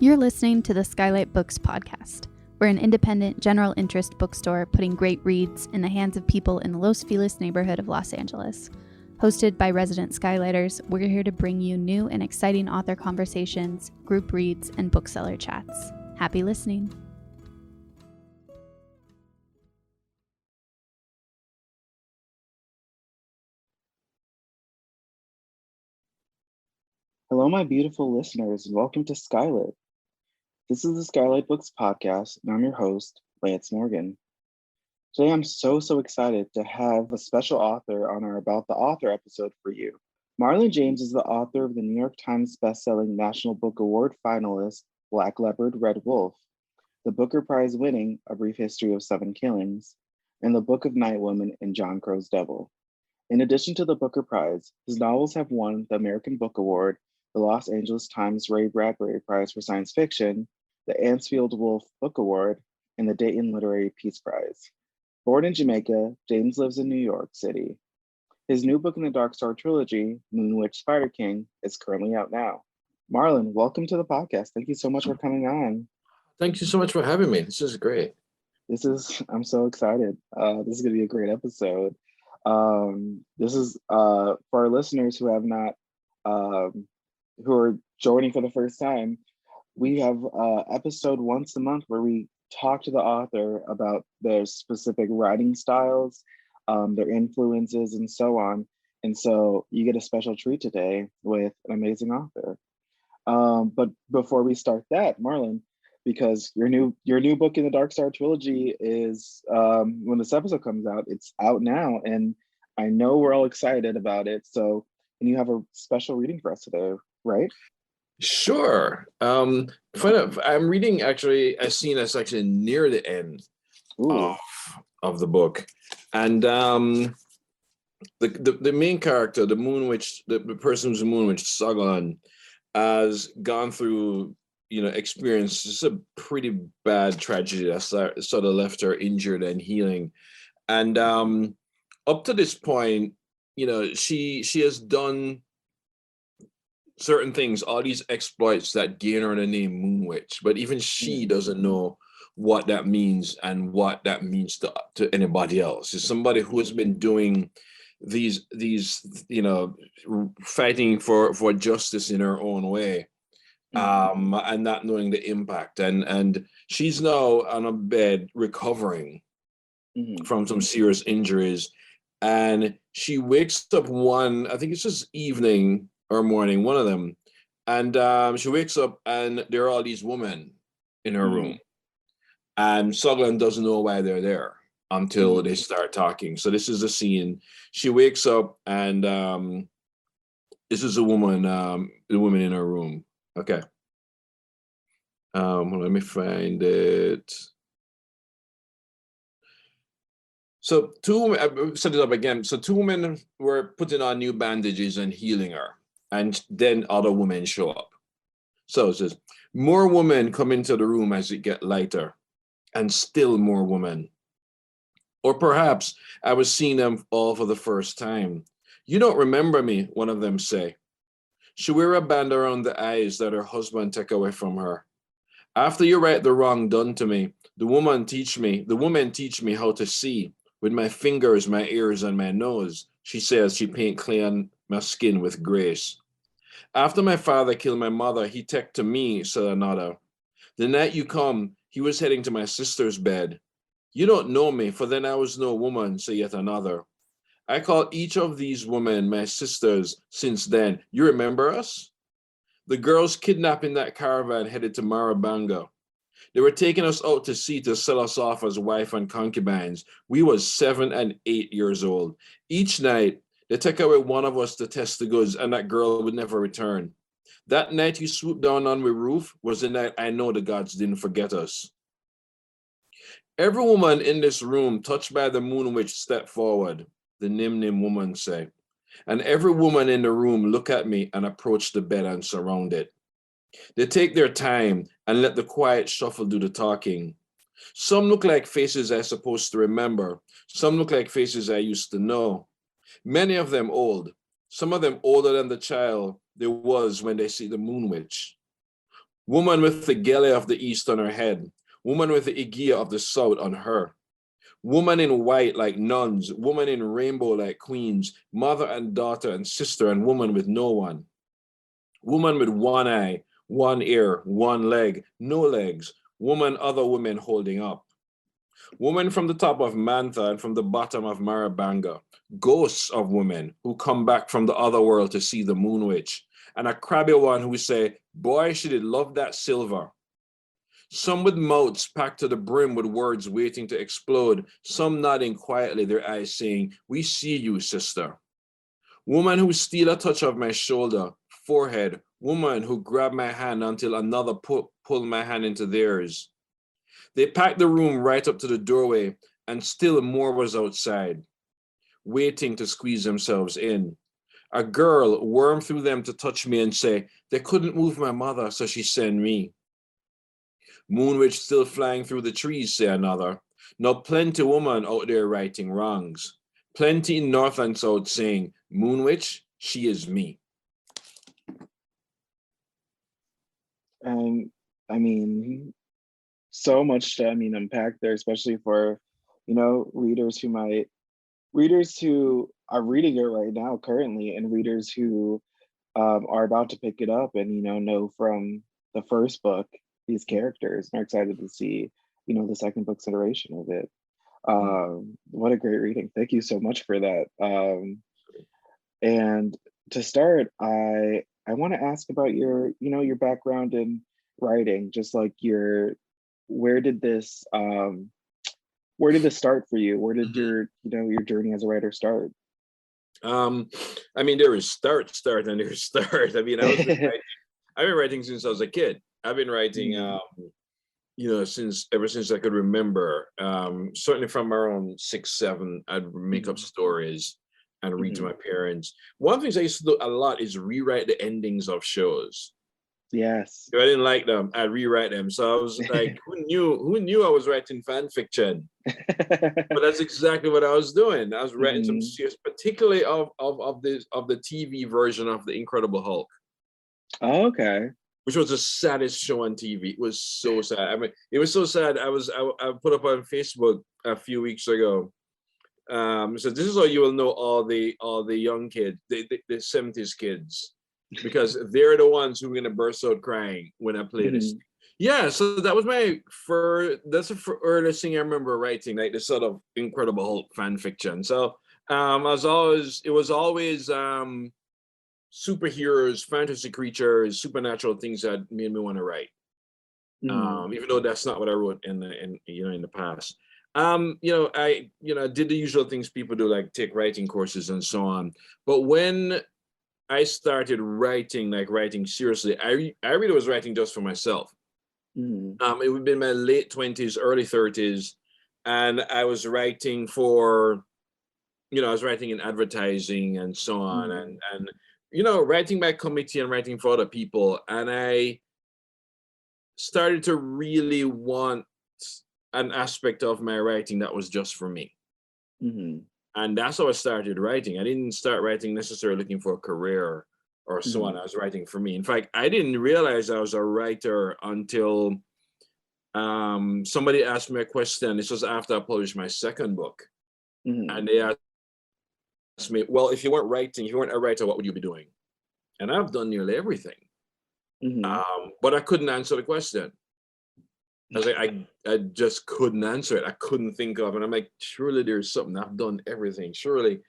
You're listening to the Skylight Books podcast. We're an independent, general interest bookstore putting great reads in the hands of people in the Los Feliz neighborhood of Los Angeles. Hosted by resident Skylighters, we're here to bring you new and exciting author conversations, group reads, and bookseller chats. Happy listening. Hello, my beautiful listeners, and welcome to Skylit. This is the Skylight Books podcast, and I'm your host, Lance Morgan. Today, I'm so excited to have a special author on our About the Author episode for you. Marlon James is the author of the New York Times bestselling National Book Award finalist, Black Leopard, Red Wolf, the Booker Prize winning A Brief History of Seven Killings, and the Book of Night Woman in John Crow's Devil. In addition to the Booker Prize, his novels have won the American Book Award, the Los Angeles Times Ray Bradbury Prize for Science Fiction, the Ansfield Wolf Book Award, and the Dayton Literary Peace Prize. Born in Jamaica, James lives in New York City. His new book in the Dark Star trilogy, Moon Witch Spider King, is currently out now. Marlon, welcome to the podcast. Thank you so much for coming on. Thank you so much for having me. This is great. I'm so excited. This is going to be a great episode. This is for our listeners who have not who are joining for the first time, we have episode once a month where we talk to the author about their specific writing styles, their influences, and so on. And so you get a special treat today with an amazing author. But before we start that, Marlon, because your new book in the Dark Star trilogy is, when this episode comes out, it's out now, and I know we're all excited about it. So can you have a special reading for us today? Right? Sure. I'm reading actually a scene that's actually near the end of the book. And the main character, the Moon Witch, the person who's the Moon Witch, Soglon, has gone through, experience a pretty bad tragedy that sort of left her injured and healing. And up to this point, she has done certain things, all these exploits that gain her the name Moon Witch, but even she doesn't know what that means and what that means to anybody else. It's somebody who has been doing these fighting for justice in her own way, and not knowing the impact. And she's now on a bed recovering from some serious injuries, and she wakes up I think it's just evening or morning, one of them, and she wakes up and there are all these women in her room, and Soglin doesn't know why they're there until they start talking. So this is the scene. She wakes up and this is the woman in her room. Okay. Let me find it. So I set it up again. So two women were putting on new bandages and healing her. And then other women show up. So it says, more women come into the room as it gets lighter, and still more women. Or perhaps I was seeing them all for the first time. You don't remember me, one of them say. She wear a band around the eyes that her husband took away from her. After you right the wrong done to me, the women teach me how to see with my fingers, my ears, and my nose. She says she paint clay on my skin with grace. After my father killed my mother, he took to me, said another. The night you come, he was heading to my sister's bed. You don't know me, for then I was no woman, said yet another. I call each of these women my sisters since then. You remember us? The girls kidnapped in that caravan headed to Marabanga. They were taking us out to sea to sell us off as wife and concubines. We was 7 and 8 years old. Each night, they took away one of us to test the goods, and that girl would never return. That night you swooped down on my roof was the night I know the gods didn't forget us. Every woman in this room touched by the Moon Witch stepped forward, the Nim woman say. And every woman in the room look at me and approach the bed and surround it. They take their time and let the quiet shuffle do the talking. Some look like faces I'm supposed to remember. Some look like faces I used to know. Many of them old, some of them older than the child there was when they see the Moon Witch. Woman with the gele of the east on her head. Woman with the igia of the south on her. Woman in white like nuns. Woman in rainbow like queens. Mother and daughter and sister and woman with no one. Woman with one eye, one ear, one leg, no legs. Woman other women holding up. Woman from the top of Mantha and from the bottom of Marabanga. Ghosts of women who come back from the other world to see the moon witch. And a crabby one who say, boy, she did love that silver. Some with mouths packed to the brim with words waiting to explode. Some nodding quietly, their eyes saying, we see you, sister. Woman who steal a touch of my shoulder, forehead. Woman who grab my hand until another pull my hand into theirs. They packed the room right up to the doorway, and still more was outside, waiting to squeeze themselves in. A girl wormed through them to touch me and say, they couldn't move my mother, so she sent me. Moonwitch still flying through the trees, say another. Now plenty woman out there righting wrongs. Plenty in north and south saying, Moonwitch, she is me. I mean, so much to unpack there, especially for readers who are reading it right now currently, and readers who are about to pick it up and know from the first book these characters and are excited to see the second book's iteration of it. What a great reading. Thank you so much for that. And to start, I want to ask about your your background in writing, just like where did this start for you? Where did your your journey as a writer start? I mean, there is start and there's start. I mean, I've been writing since I was a kid. I've been writing ever since I could remember. Certainly from around 6, 7, I'd make up stories and read to my parents. One of the things I used to do a lot is rewrite the endings of shows. Yes. If I didn't like them, I'd rewrite them. So I was like, who knew I was writing fan fiction? But that's exactly what I was doing. I was writing some series, particularly of the TV version of The Incredible Hulk. Oh, okay. Which was the saddest show on TV. It was so sad. I mean, it was so sad. I put up on Facebook a few weeks ago. So this is how you will know all the young kids, the 70s kids, because they're the ones who are gonna burst out crying when I play this. Yeah, so that was that's the earliest thing I remember writing, like this sort of Incredible Hulk fan fiction. So it was always superheroes, fantasy creatures, supernatural things that made me want to write. Even though that's not what I wrote in the past. I did the usual things people do, like take writing courses and so on. But when I started writing seriously, I really was writing just for myself. It would be my late 20s, early 30s, and I was writing for, I was writing in advertising and so on, and writing by committee and writing for other people. And I started to really want an aspect of my writing that was just for me. And that's how I started writing. I didn't start writing necessarily looking for a career or so on. I was writing for me. In fact, I didn't realize I was a writer until somebody asked me a question. This was after I published my second book. And they asked me, well, if you weren't a writer, what would you be doing? And I've done nearly everything. But I couldn't answer the question. I was like, I just couldn't answer it. I couldn't think of it. And I'm like, surely there's something. I've done everything, surely.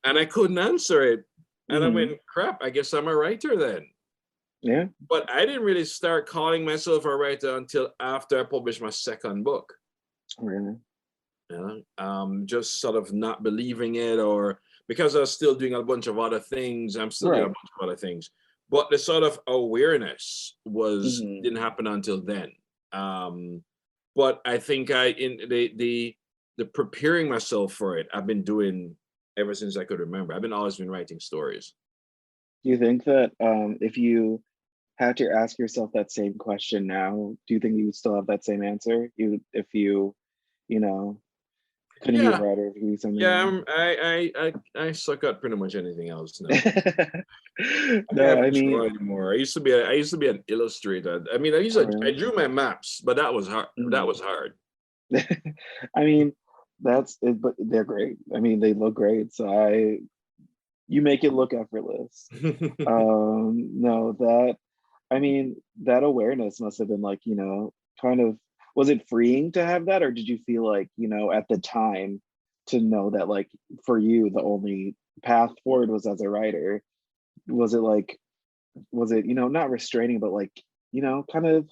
And I couldn't answer it. And I went, crap, I guess I'm a writer then. Yeah. But I didn't really start calling myself a writer until after I published my second book. Really? Just sort of not believing it, or because I was still doing a bunch of other things. I'm still doing a bunch of other things. But the sort of awareness didn't happen until then. But I think in the preparing myself for it, I've been doing ever since I could remember. I've always been writing stories. Do you think that if you had to ask yourself that same question now, do you think you would still have that same answer? Couldn't be a Yeah, writer. It could be something yeah. else. I suck at pretty much anything else now. I No, I haven't mean, drawn anymore. I used to be an illustrator. I mean, oh, I really? drew my maps, but that was hard. That Mhm. was hard. I mean, that's it, but they're great. I mean, they look great. So you make it look effortless. No, I mean, that awareness must have been like, kind of, was it freeing to have that, or did you feel like, at the time to know that like for you, the only path forward was as a writer? Was it like, not restraining, but like, kind of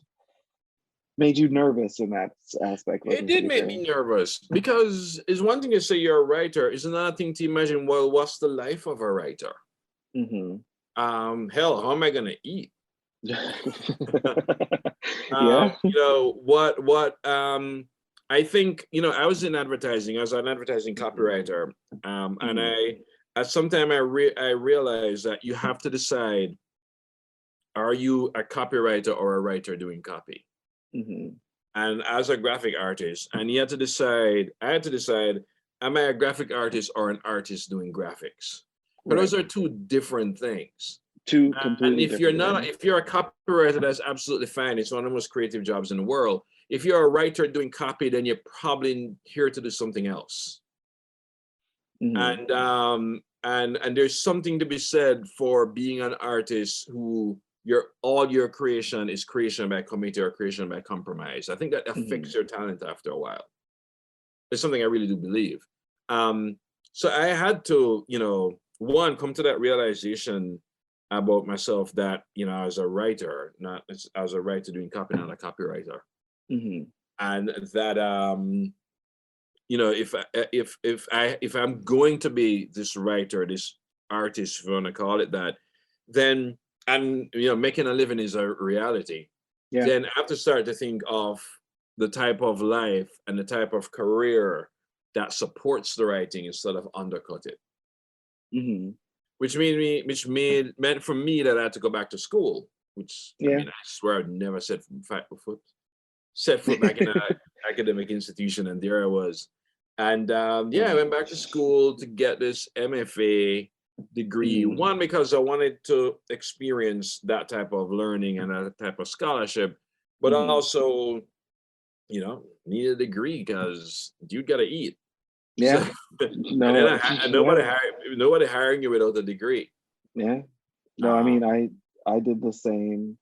made you nervous in that aspect, like It in did make future? me nervous because it's one thing to say you're a writer. It's another thing to imagine. Well, what's the life of a writer? Hmm. Hell, how am I gonna eat? Yeah. I think, I was in advertising. I was an advertising copywriter. And Mhm. at some time I realized that you have to decide, are you a copywriter or a writer doing copy? Mhm. And as a graphic artist, and I had to decide, am I a graphic artist or an artist doing graphics? Because Right. those are two different things. Two And completely different things. if you're a copywriter, that's absolutely fine. It's one of the most creative jobs in the world. If you're a writer doing copy, then you're probably here to do something else. Mhm. And there's something to be said for being an artist who all your creation is creation by committee or creation by compromise. I think that affects Mhm. your talent after a while. It's something I really do believe. Um, so I had to, one, come to that realization about myself that, as a writer, not as a writer doing copy, not a copywriter. Mhm. And that if I'm going to be this writer, this artist, if you want to call it that, then, and making a living is a reality, Yeah. then I have to start to think of the type of life and the type of career that supports the writing instead of undercut it. Mhm. Meant for me that I had to go back to school, which, I Yeah. mean, I swear I'd never set foot back in an academic institution, and there I was. And yeah, I Yeah. went back to school to get this MFA degree. Mhm. One, because I wanted to experience that type of learning and that type of scholarship, but Mhm. also, need a degree because you got to eat. So, Yeah. and then No. Yeah. nobody hiring you without a degree. Yeah. No, I Um, mean, I did the same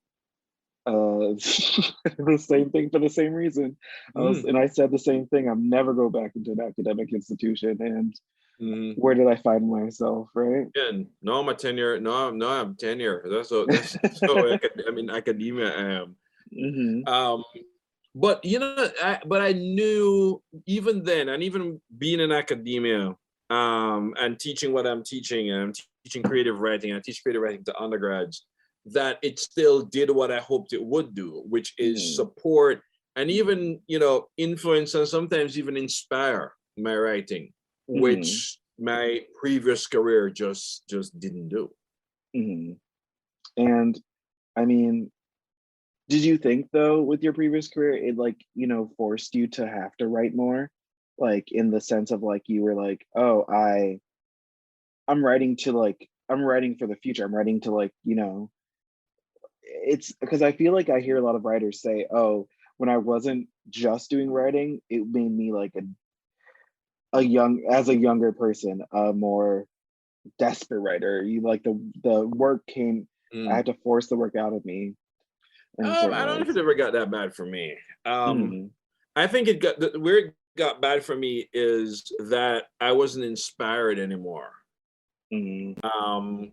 the same thing for the same reason. mm, And I said the same thing. I'm never go back into an academic institution. And mhm. where did I find myself, right? And no, I'm a tenure. No, I'm tenure. That's so academia I am. Hmm. Um, but but I knew even then, and even being in academia, and teaching what I'm teaching, and I'm teaching creative writing. I teach creative writing to undergrads. That it still did what I hoped it would do, which is Hmm. support and even influence and sometimes even inspire my writing, Hmm. which my previous career just didn't do. Hmm. And I mean, did you think though with your previous career it like, forced you to have to write more? Like in the sense of like you were like, oh, I'm writing for the future. I'm writing to like, it's because I feel like I hear a lot of writers say, oh, when I wasn't just doing writing, it made me like as a younger person, a more desperate writer. You like the work came, I Mm. had to force the work out of me in certain I don't know if ways. it ever got that bad for me. Hmm. I think where it got bad for me is that I wasn't inspired anymore. Hmm. Um,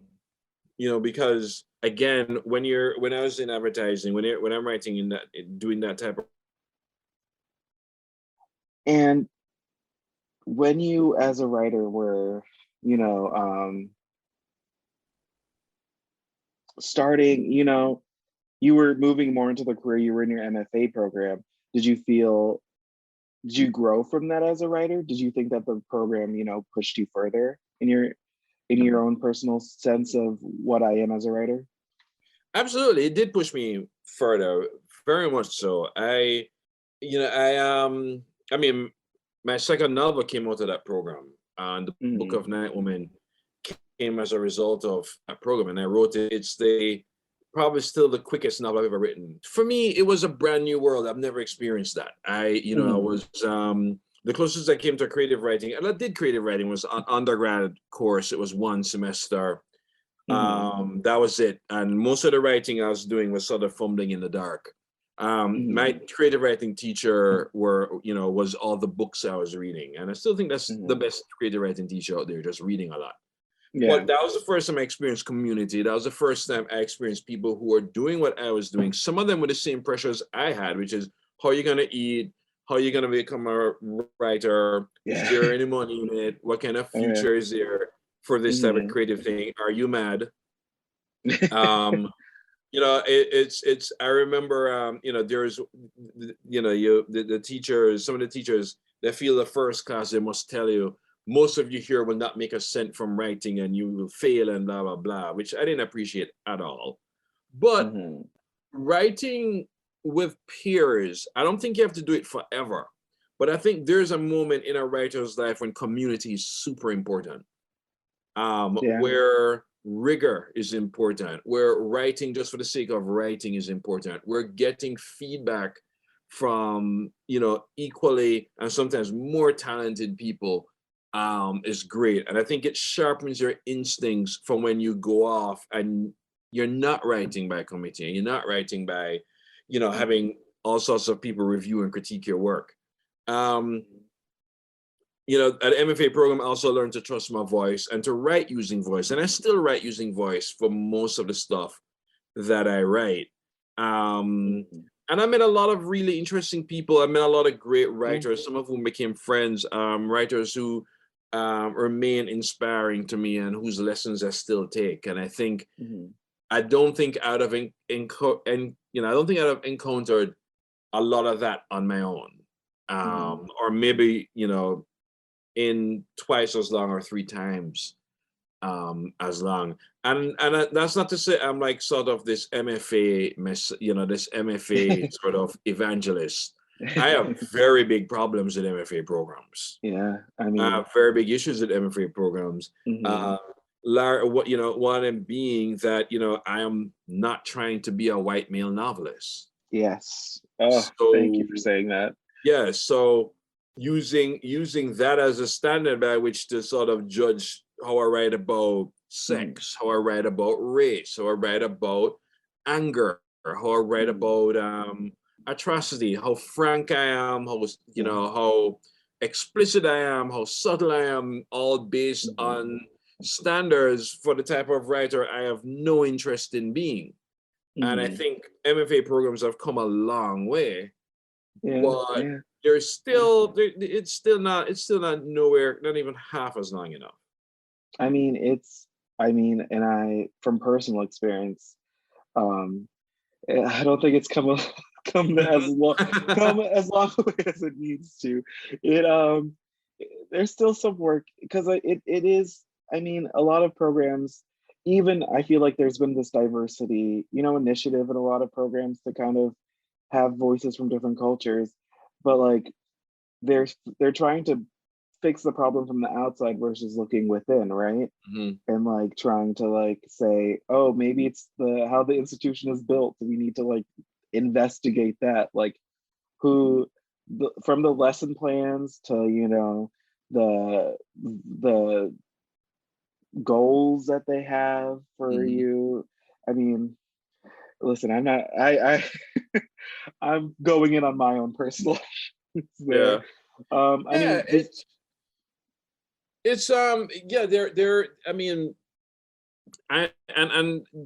because again, when I was in advertising, when I'm writing doing that type of. And when you as a writer were, you know, starting, you were moving more into the career, you were in your MFA program. Did you feel, did you grow from that as a writer? Did you think that the program, pushed you further in your own personal sense of what I am as a writer? Absolutely, it did push me further, very much so. I mean, my second novel came out of that program, and the Book of Night Woman came as a result of that program, and I wrote it. It's probably still the quickest novel I've ever written. For me, it was a brand new world. I've never experienced that. I was the closest I came to creative writing, and I did creative writing, was an undergrad course. It was one semester. That was it. And most of the writing I was doing was sort of fumbling in the dark. My creative writing teacher was all the books I was reading. And I still think that's the best creative writing teacher out there, just reading a lot. Yeah. But that was the first time I experienced community. That was the first time I experienced people who were doing what I was doing. Some of them with the same pressures I had, which is how you're going to eat, how you're going to become a writer. Yeah. Is there any money in it? What kind of future is there for this type of creative thing? Are you mad? It's I remember there's the teachers, some of the teachers that feel the first class, they must tell you most of you here will not make a cent from writing and you will fail and blah blah blah, which I didn't appreciate at all. But writing with peers, I don't think you have to do it forever, but I think there's a moment in a writer's life when community is super important, where rigor is important, where writing just for the sake of writing is important, where getting feedback from equally and sometimes more talented people is great. And I think it sharpens your instincts from when you go off and you're not writing by committee, you're not writing by having all sorts of people review and critique your work. At the MFA program, I also learned to trust my voice and to write using voice. And I still write using voice for most of the stuff that I write. And I met a lot of really interesting people. I met a lot of great writers, some of whom became friends, writers who remain inspiring to me and whose lessons I still take. And I think, I don't think I'd have encountered a lot of that on my own. Or maybe, in twice as long or 3 times as long. And that's not to say I'm like sort of this MFA this MFA sort of evangelist. I have very big problems with MFA programs. Yeah, I mean, I have very big issues with MFA programs. One of them being that I am not trying to be a white male novelist. Yes. Oh, thank you for saying that. Yeah, so using that as a standard by which to sort of judge how I write about sex, how I write about race, how I write about anger, how I write about atrocity, how frank I am, how explicit I am, how subtle I am, all based on standards for the type of writer I have no interest in being. And I think MFA programs have come a long way, but there's still it's still not nowhere, not even half as long enough. I mean, and I, from personal experience, I don't think it's come as long a way as it needs to. There's still some work, because it is. I mean, a lot of programs, even I feel like there's been this diversity, initiative in a lot of programs to kind of have voices from different cultures, but like they're trying to fix the problem from the outside versus looking within, right? And like trying to like say, oh, maybe it's how the institution is built. We need to like investigate that, like from the lesson plans to the goals that they have for you. I mean, listen, I'm not I'm going in on my own personal there. And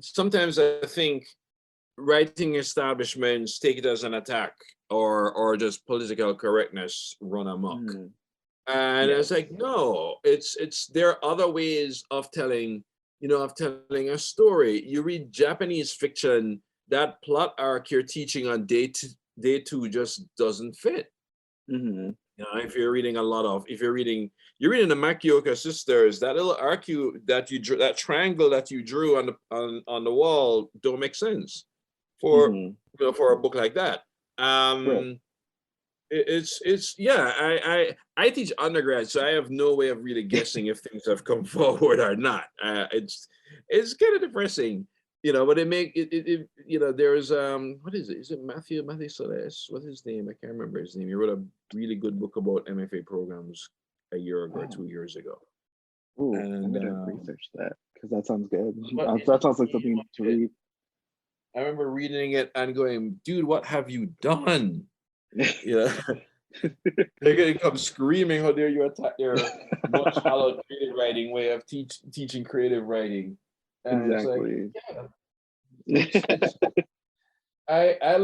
sometimes I think writing establishments take it as an attack or just political correctness run amok. And it's like, no, it's there are other ways of telling a story. You read Japanese fiction, that plot arc you're teaching on day two just doesn't fit. If you're reading you're reading the Makioka sisters, that little arc that triangle that you drew on the wall don't make sense for a book like that. it's yeah. I teach undergrad, so I have no way of really guessing if things have come forward or not. It's kind of depressing, but there's what is it? Is it Matthew Celeste? What's his name? I can't remember his name. He wrote a really good book about MFA programs a year ago or 2 years ago. Ooh, I'm gonna research that because that sounds good. That sounds like something to read. I remember reading it and going, dude, what have you done? They're gonna come screaming, how dare you attack their much hallowed creative writing way of teaching creative writing. And exactly. It's like, I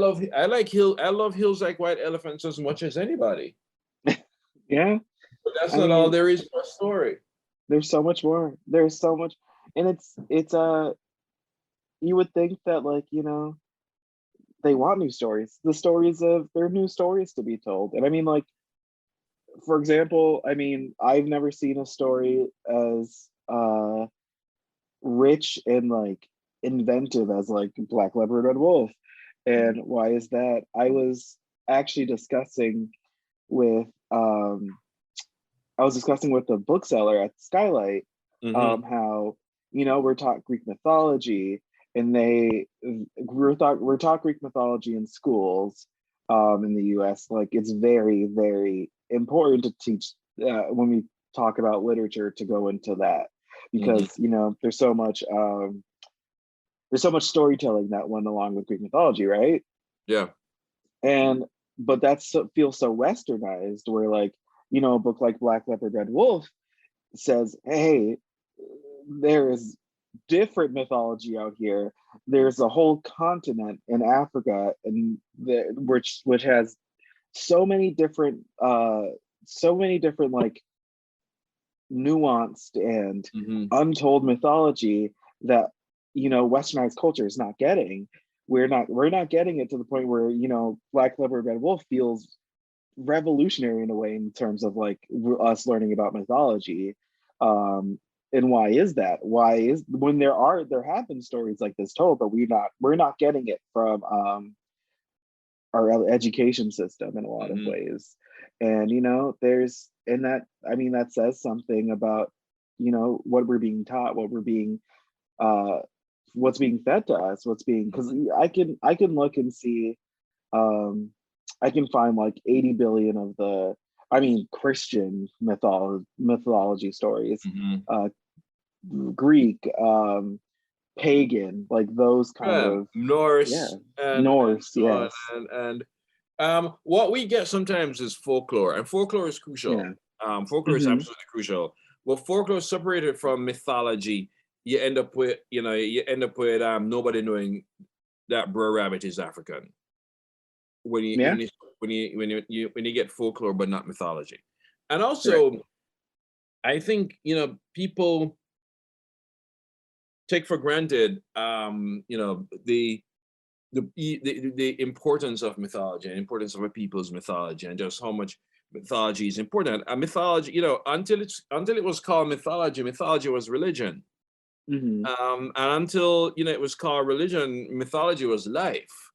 love hills like white elephants as much as anybody. Yeah. But that's not all there is for a story. There's so much more. There's so much, and it's you would think that, like, they want new stories. There are new stories to be told. And I mean, like, for example, I've never seen a story as rich and like inventive as like Black Leopard Red Wolf. And why is that? I was actually discussing with the bookseller at Skylight how we're taught Greek mythology, and we're taught Greek mythology in schools in the US. Like, it's very, very important to teach when we talk about literature, to go into that, because there's so much storytelling that went along with Greek mythology, right? Yeah. But feels so westernized, where, like, a book like Black Leopard Red Wolf says, hey, there is different mythology out here. There's a whole continent in Africa, and which has so many different like nuanced and untold mythology that westernized culture is not getting. We're not getting it to the point where Black Leopard Red Wolf feels revolutionary in a way, in terms of like us learning about mythology. And why is that? When there have been stories like this told, but we're not getting it from our education system in a lot of ways. And that says something about what we're being taught, what's being fed to us, because I can look and see, I can find like 80 billion of the Christian mythology stories, Greek, pagan, like those kind of Norse, Norse, yes. And what we get sometimes is folklore, and folklore is crucial. Yeah. Folklore is absolutely crucial. Well, folklore is separated from mythology. You end up with nobody knowing that Brer Rabbit is African. When you get folklore but not mythology. And also, I think people take for granted the importance of mythology and importance of a people's mythology, and just how much mythology is important. Mythology, until it was called mythology was religion. And until it was called religion, mythology was life.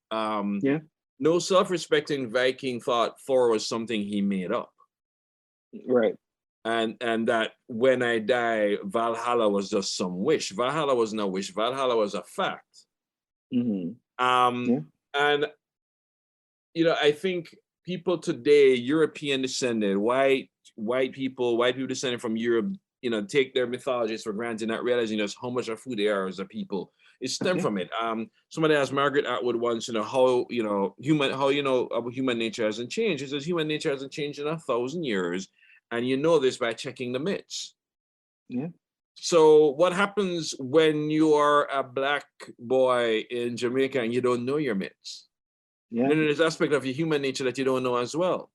No self-respecting Viking thought Thor was something he made up. Right. And that when I die, Valhalla was just some wish. Valhalla was no wish. Valhalla was a fact. And I think people today, European descended, white people descended from Europe, take their mythologies for granted, not realizing just how much of who they are as a people. It stemmed from it. Somebody asked Margaret Atwood once, how human nature hasn't changed. He says human nature hasn't changed in 1,000 years, and you know this by checking the myths. Yeah. So what happens when you are a Black boy in Jamaica and you don't know your myths? Yeah. Then there's aspect of your human nature that you don't know as well.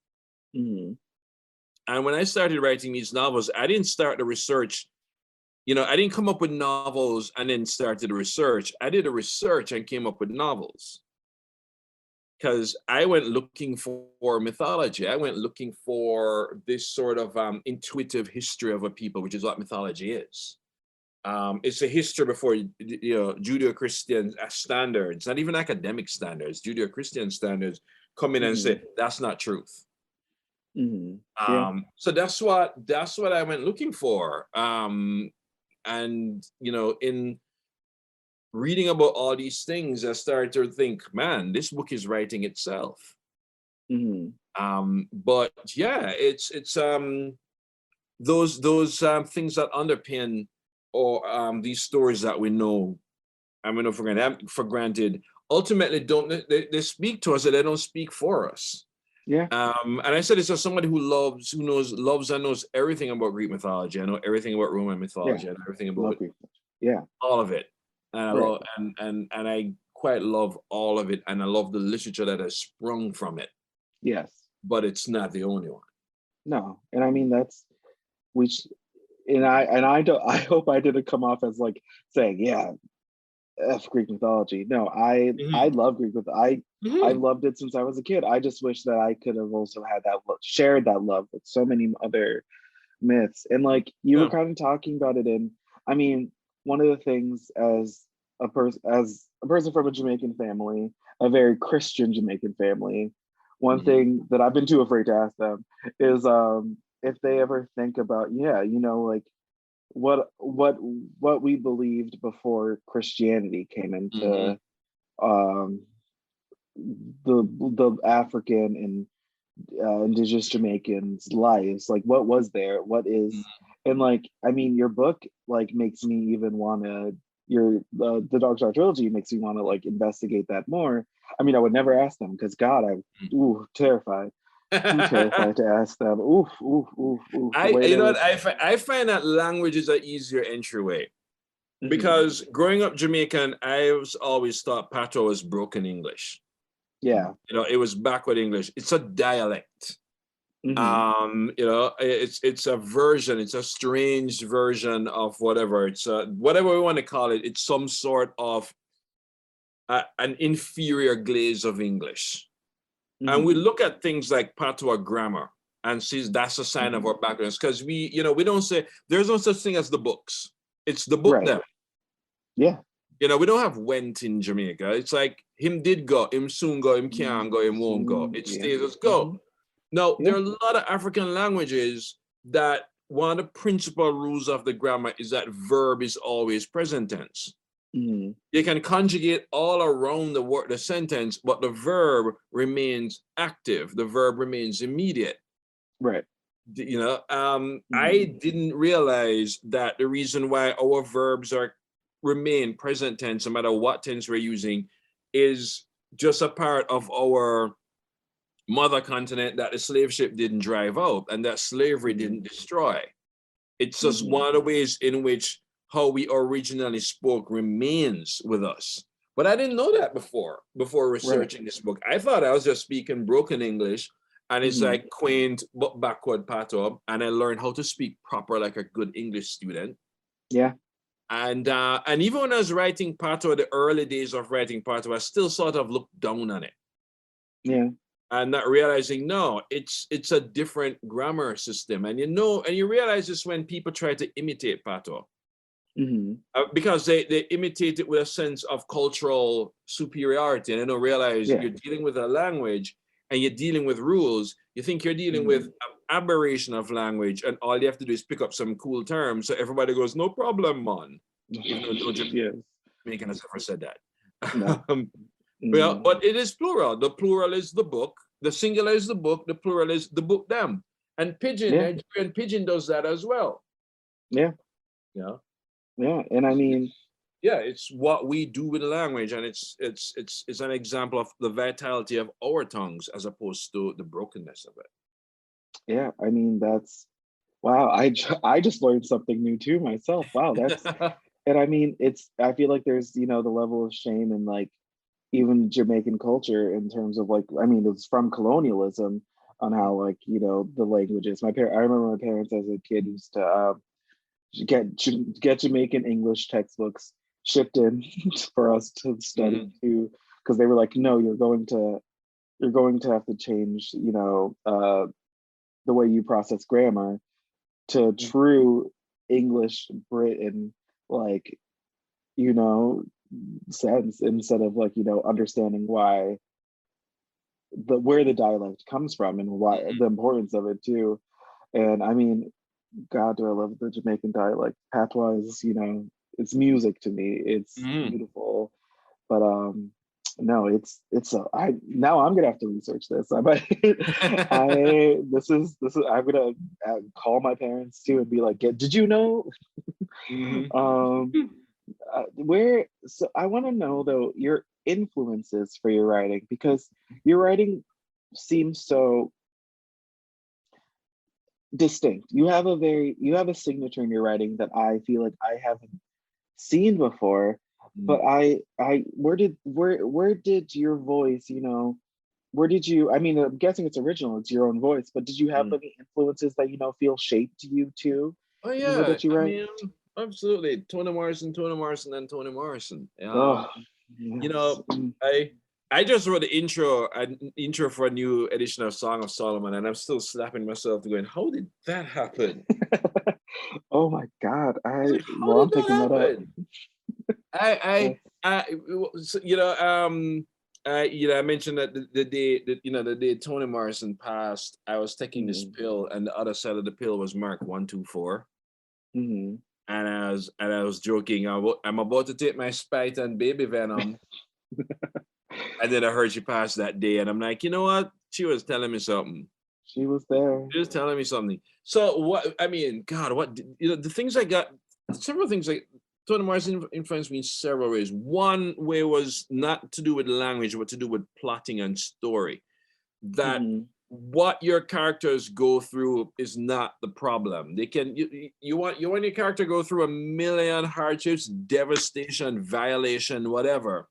And when I started writing these novels, I didn't start the research. I didn't come up with novels and then started the research. I did the research and came up with novels. Because I went looking for mythology. I went looking for this sort of intuitive history of a people, which is what mythology is. It's a history before Judeo-Christian standards, not even academic standards, Judeo-Christian standards come in and say, that's not truth. Yeah. So that's what I went looking for. And in reading about all these things, I started to think, man, this book is writing itself. But yeah, it's those things that underpin or these stories that we know, and we know for granted, ultimately they speak to us, and they don't speak for us. Yeah. And I said this as somebody who loves and knows everything about Greek mythology. I know everything about Roman mythology. I know everything about Yeah. all of it. And I Right. love and I quite love all of it, and I love the literature that has sprung from it. Yes. But it's not the only one. No. And I mean that's which and I don't I hope I didn't come off as like saying, yeah, F Greek mythology. No, I love Greek mythology. I loved it since I was a kid. I just wish that I could have also had that shared that love with so many other myths. And like you were kind of talking about it in, I mean, one of the things as a person from a Jamaican family, a very Christian Jamaican family, one thing that I've been too afraid to ask them is if they ever think about, like what we believed before Christianity came into um the African and indigenous Jamaicans lives, like what was there, what is, and like I mean your book like makes me even want to the Dark Star trilogy makes me want to like investigate that more. I mean I would never ask them because God, I'm terrified, too terrified to ask them. I find that language is an easier entryway. Because growing up Jamaican, I was always thought Patois was broken English. Yeah. It was backward English. It's a dialect. It's a version, it's a strange version of whatever. It's whatever we want to call it. It's some sort of an inferior glaze of English. And we look at things like Patois grammar and see that's a sign of our backgrounds. Because we don't say there's no such thing as the books. It's the book them. Yeah. We don't have went in Jamaica. It's like him did go, him soon go, him can't go, him won't go. It stays as go. Now, there are a lot of African languages that one of the principal rules of the grammar is that verb is always present tense. You can conjugate all around the sentence, but the verb remains active. The verb remains immediate. Right. I didn't realize that the reason why our verbs remain present tense, no matter what tense we're using, is just a part of our mother continent that the slave ship didn't drive out and that slavery didn't destroy. It's just one of the ways in which how we originally spoke remains with us. But I didn't know that before researching this book. I thought I was just speaking broken English, and it's like quaint but backward Patois, and I learned how to speak proper like a good English student. Yeah. And even when I was writing Patois, the early days of writing Patois, I still sort of looked down on it. Yeah. And not realizing, no, it's a different grammar system. And you realize this when people try to imitate Patois. Because they imitate it with a sense of cultural superiority, and they don't realize you're dealing with a language and you're dealing with rules. You think you're dealing with an aberration of language, and all you have to do is pick up some cool terms, so everybody goes, no problem, man. Even though no Jamaican has ever said that. No. Well, but it is plural. The plural is the book. The singular is the book. The plural is the book them. And Nigerian Pidgin does that as well. Yeah. Yeah. Yeah, and I mean, it's what we do with the language, and it's an example of the vitality of our tongues as opposed to the brokenness of it. Yeah, I mean that's wow. I just learned something new too myself. Wow, that's and I mean I feel like there's the level of shame in like even Jamaican culture in terms of like I mean it's from colonialism on how like the languages. I remember my parents as a kid used to get Jamaican English textbooks shipped in for us to study too, because they were like, no, you're going to have to change, the way you process grammar to true English Britain, like, sense instead of like, understanding why where the dialect comes from and why the importance of it too. And I mean, God, do I love the Jamaican dialect. Patois is, it's music to me. It's beautiful. But no, it's now I'm gonna have to research this. I'm gonna call my parents too and be like, did you know? So I want to know though your influences for your writing, because your writing seems so distinct. You have a signature in your writing that I feel like I haven't seen before. But where did your voice, where did you, I mean, I'm guessing it's original, it's your own voice, but did you have any influences that feel shaped you too? Oh In the way yeah, that you I write? mean, absolutely. Toni Morrison, and Toni Morrison. Oh, You yes. know, I just wrote an intro for a new edition of Song of Solomon, and I'm still slapping myself going, how did that happen? Oh my God. Like, how I'm did that picking that up. happen? I I mentioned that the day that the day Toni Morrison passed, I was taking this pill, and the other side of the pill was marked 124. Mm-hmm. And I was joking. I'm about to take my Spite and baby venom, and then I heard she passed that day, and I'm like, you know what? She was telling me something. She was there. She was telling me something. So what? I mean, God, what? The things I got. Several things like Toni Morrison influenced me in several ways. One way was not to do with language, but to do with plotting and story. That what your characters go through is not the problem. They can you want your character to go through a million hardships, devastation, violation, whatever.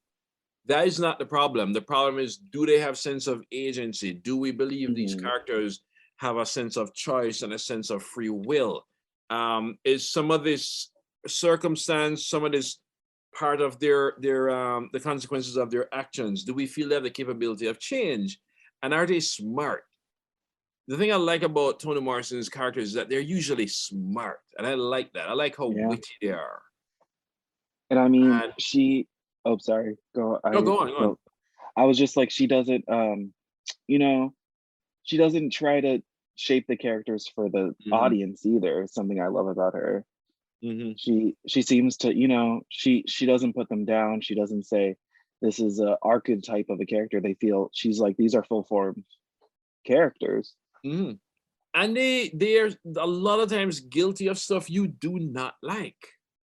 That is not the problem. The problem is, do they have sense of agency? Do we believe these characters have a sense of choice and a sense of free will? Is some of this circumstance, some of this part of their the consequences of their actions? Do we feel they have the capability of change? And are they smart? The thing I like about Toni Morrison's characters is that they're usually smart, and I like that. I like how witty they are. And I mean, oh, sorry, go. No, go on. I was just like, she doesn't, she doesn't try to shape the characters for the audience either. Something I love about her. She seems to, she doesn't put them down. She doesn't say this is a archetype of a character. She's like, these are full formed characters. And they're a lot of times guilty of stuff you do not like.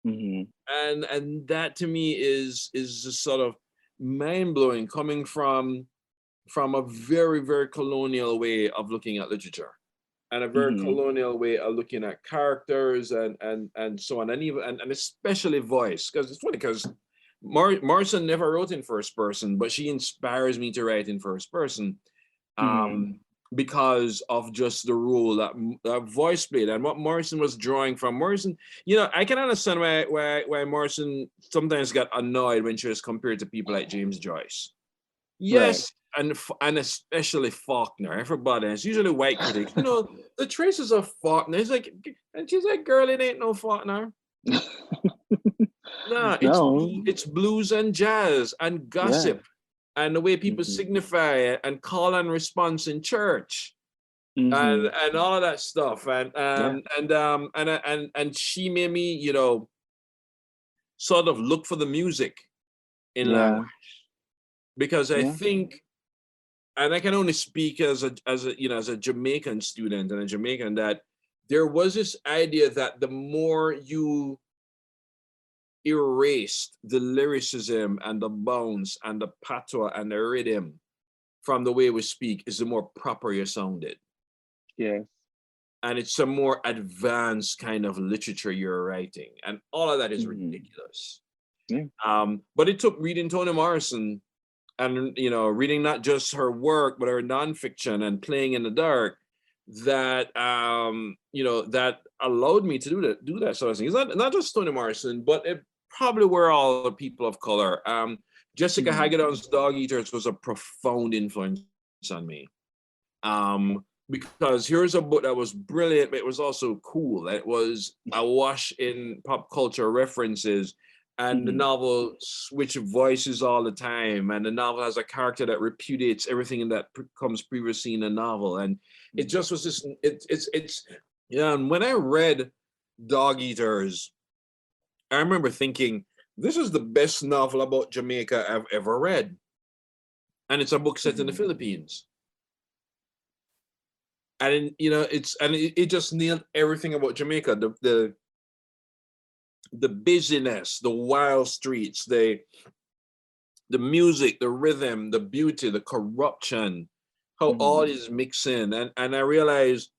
And that to me is just sort of mind-blowing, coming from a very, very colonial way of looking at literature, and a very colonial way of looking at characters and so on, and even and especially voice. Because it's funny, because Morrison never wrote in first person, but she inspires me to write in first person. Because of just the role that voice played, and what Morrison was drawing from. Morrison, I can understand why Morrison sometimes got annoyed when she was compared to people like James Joyce. Yes, right. and especially Faulkner. Everybody, it's usually white critics. The traces of Faulkner. It's like, and she's like, girl, it ain't no Faulkner. No, it's blues and jazz and gossip. Yeah. And the way people signify and call and response in church, and all of that stuff, and she made me, sort of look for the music in language, because I think, and I can only speak as a Jamaican student and a Jamaican, that there was this idea that the more you erased the lyricism and the bounce and the patois and the rhythm from the way we speak, is the more proper you sounded. Yes. And it's a more advanced kind of literature you're writing. And all of that is ridiculous. Yeah. But it took reading Toni Morrison and, reading not just her work, but her nonfiction and Playing in the Dark, that, that allowed me to do that sort of thing. It's not just Toni Morrison, but it probably were all the people of color. Jessica Hagedorn's Dog Eaters was a profound influence on me. Because here's a book that was brilliant, but it was also cool. It was awash in pop culture references and the novel switches voices all the time, and the novel has a character that repudiates everything that comes previously in the novel, and it just was this. It's yeah. And when I read Dog Eaters, I remember thinking, this is the best novel about Jamaica I've ever read, and it's a book set in the Philippines. And it just nailed everything about Jamaica. The busyness, the wild streets, the music, the rhythm, the beauty, the corruption, how all is mixing. And I realized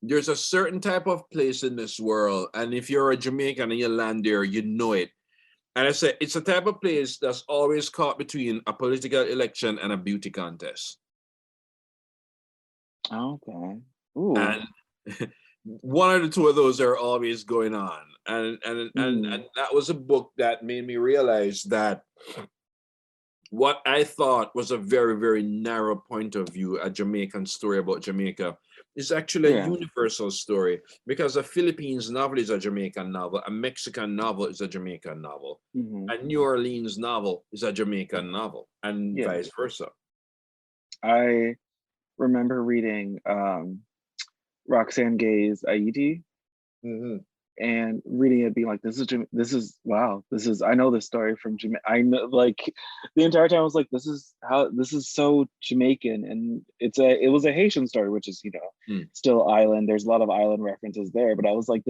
there's a certain type of place in this world, and if you're a Jamaican and you land there, you know it. And I said, it's a type of place that's always caught between a political election and a beauty contest. Okay. Ooh. And one or the two of those are always going on. And that was a book that made me realize that what I thought was a very, very narrow point of view, a Jamaican story about Jamaica, is actually a universal story, because a Philippines novel is a Jamaican novel, a Mexican novel is a Jamaican novel, a New Orleans novel is a Jamaican novel, and vice versa. I remember reading Roxane Gay's Aiti, and reading it being like, this is I know this story from Jamaica. I know, like, the entire time I was like, this is so Jamaican, and it was a Haitian story, which is, still island. There's a lot of island references there, but I was like,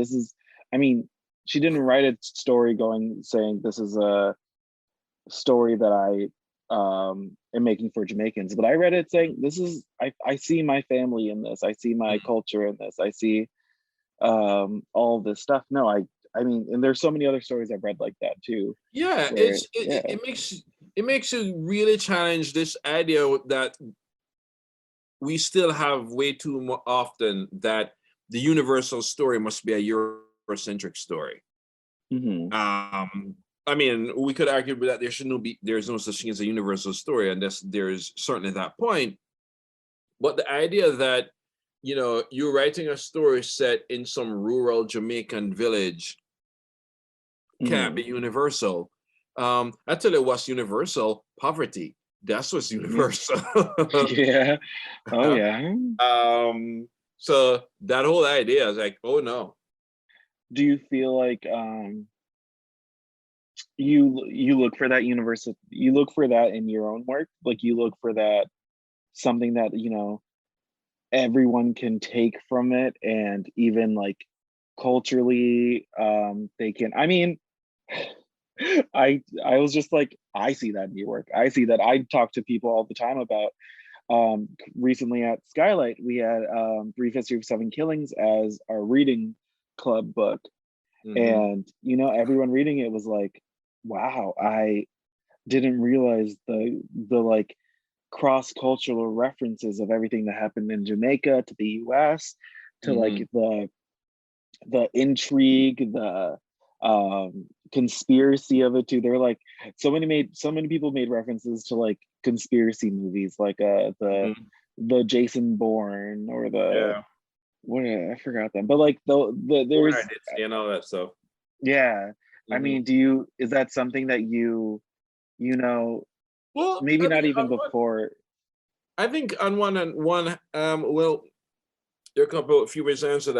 she didn't write a story saying this is a story that I am making for Jamaicans, but I read it saying, I see my family in this, I see my culture in this, I see all this stuff. No, I mean, and there's so many other stories I've read like that too. Yeah, it makes you really challenge this idea that we still have way too often, that the universal story must be a Eurocentric story. I mean, we could argue that there's no such thing as a universal story, and there's certainly that point. But the idea that, you're writing a story set in some rural Jamaican village can't be universal. I tell you what's universal: poverty. That's what's universal. Yeah. Oh yeah. So that whole idea is like, oh no. Do you feel like you look for that universal, you look for that in your own work? Like, you look for that, something that, everyone can take from it, and even like culturally, they can, I mean, I was just like, I see that in your work. I see that. I talk to people all the time about, recently at Skylight, we had Brief History of Seven Killings as our reading club book. And, everyone reading it was like, wow, I didn't realize the like cross-cultural references of everything that happened in Jamaica to the US, to like the intrigue, the conspiracy of it too. They're like, so many people made references to like conspiracy movies, like the Jason Bourne, or the I forgot them, but like there's that stuff. Yeah. I mean, is that something that well, maybe not even before? I think on one, well, there are a few ways to answer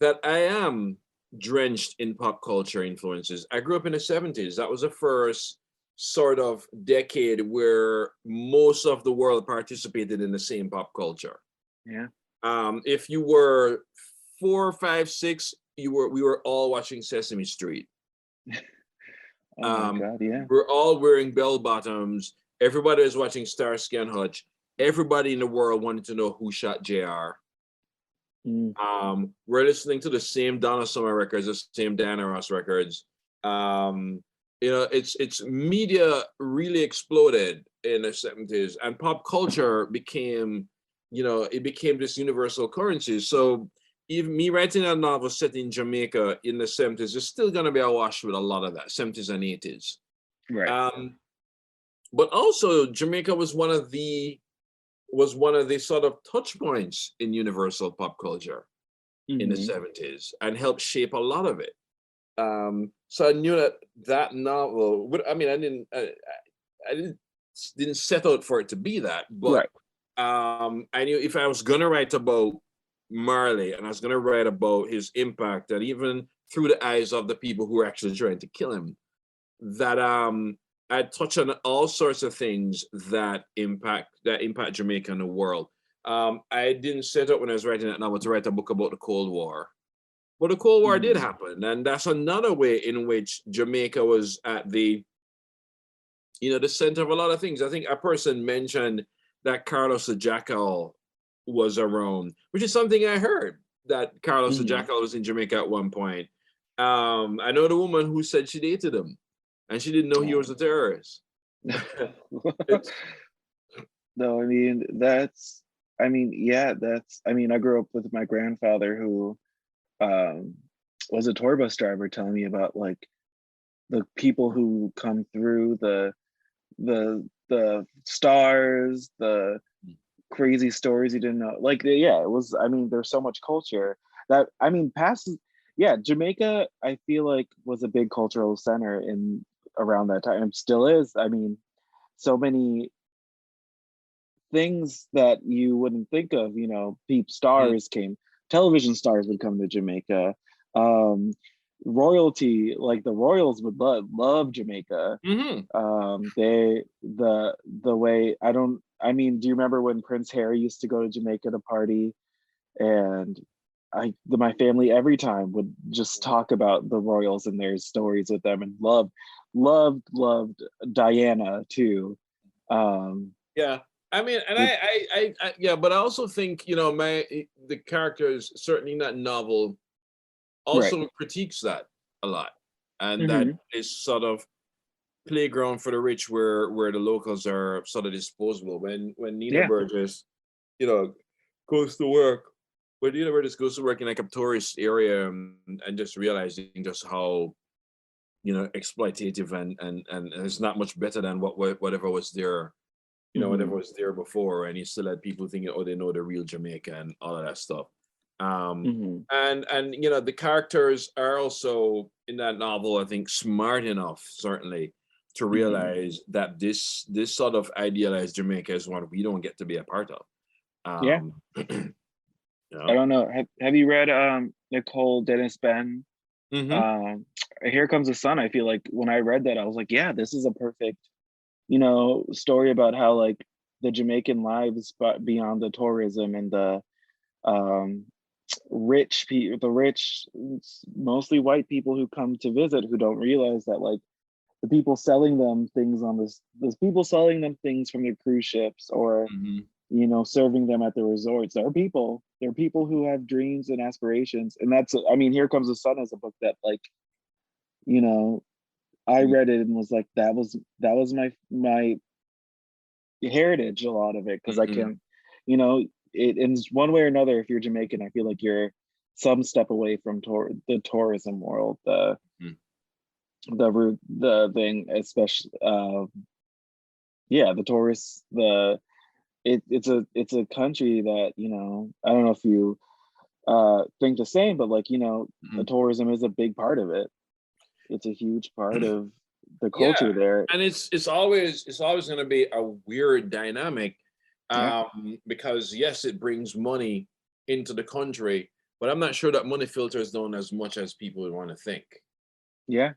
that I am drenched in pop culture influences. I grew up in the 70s. That was the first sort of decade where most of the world participated in the same pop culture. Yeah. If you were 4, 5, 6, we were all watching Sesame Street. Oh my God, yeah. We're all wearing bell bottoms. Everybody was watching Starsky and Hutch. Everybody in the world wanted to know who shot JR. We're listening to the same Donna Summer records, the same Diana Ross records. It's media really exploded in the 70s, and pop culture became, it became this universal currency. So even me writing a novel set in Jamaica in the 70s is still gonna be awash with a lot of that, 70s and 80s. Right. But also Jamaica was one of the sort of touch points in universal pop culture in the 70s, and helped shape a lot of it. So I knew that novel. But I mean, I didn't set out for it to be that, but I knew if I was gonna write about Marley and I was gonna write about his impact, and even through the eyes of the people who were actually trying to kill him, that I touch on all sorts of things that impact Jamaica and the world. I didn't set out when I was writing that novel to write a book about the Cold War. But the Cold War did happen, and that's another way in which Jamaica was at the center of a lot of things. I think a person mentioned that Carlos the Jackal was around, which is something I heard, that Carlos the Jackal was in Jamaica at one point. I know the woman who said she dated him, and she didn't know he was a terrorist. No, I grew up with my grandfather who was a tour bus driver, telling me about like the people who come through, the stars, the crazy stories you didn't know. Like, yeah, it was, there's so much culture that, Jamaica, I feel like was a big cultural center in around that time, and still is. So many things that you wouldn't think of, stars came, television stars would come to Jamaica. Royalty, like the royals would love Jamaica. The way, do you remember when Prince Harry used to go to Jamaica to party? And my family every time would just talk about the royals and their stories with them, and loved Diana too. Yeah. But I also think, the characters certainly in that novel also critiques that a lot, and that is sort of playground for the rich, where the locals are sort of disposable. When Nina Burgess, goes to work, when Nina Burgess goes to work in like a tourist area, and just realizing just how exploitative and it's not much better than whatever was there, whatever was there before, and you still had people thinking, oh, they know the real Jamaica and all of that stuff. And the characters are also in that novel, I think, smart enough certainly to realize that this sort of idealized Jamaica is one we don't get to be a part of. I don't know. Have you read Nicole Dennis Ben? Here Comes the Sun? I feel like when I read that, I was like, yeah, this is a perfect story about how like the Jamaican lives, but beyond the tourism and the rich people, mostly white people who come to visit, who don't realize that like the people selling them things on there's people selling them things from the cruise ships, or serving them at the resorts. They're people who have dreams and aspirations, and that's Here Comes the Sun is a book that like I read it and was like, that was my heritage, a lot of it, because I can it in one way or another, if you're Jamaican, I feel like you're some step away from the tourism world, the thing, especially the tourists, it's a country that I don't know if you think the same, but like the tourism is a big part of it. It's a huge part of the culture there, and it's always going to be a weird dynamic, because yes, it brings money into the country, but I'm not sure that money filters down as much as people would want to think. It's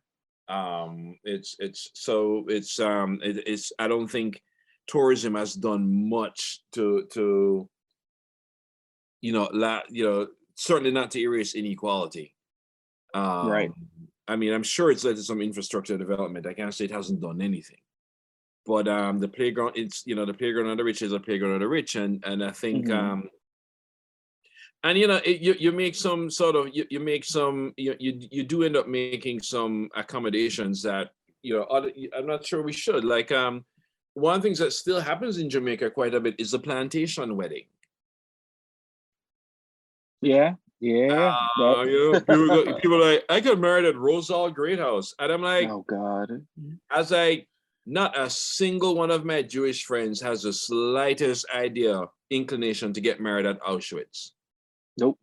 I don't think tourism has done much to certainly not to erase inequality. I'm sure it's led to some infrastructure development. I can't say it hasn't done anything, but the playground, it's the playground of the rich is a playground of the rich, and I think you make some sort of you do end up making some accommodations that I'm not sure we should, like one of the things that still happens in Jamaica quite a bit is the plantation wedding. People like, I got married at Rosal Great House, and I'm like, oh God. Not a single one of my Jewish friends has the slightest inclination to get married at Auschwitz. Nope.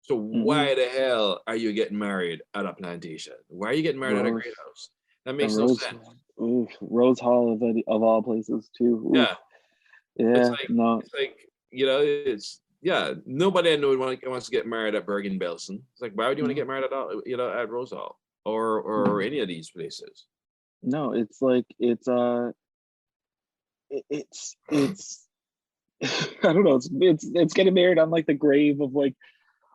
So why the hell are you getting married at a plantation? Why are you getting married at a Rose, great house? That a makes no Rose, sense. oof, Rose Hall of all places too. Oof. Yeah, Yeah, no, it's like it's yeah. Nobody I know wants to get married at Bergen Belsen. It's like, why would you want to get no, married at Rose Hall or any of these places? no. It's like it's I don't know. It's getting married on like the grave of like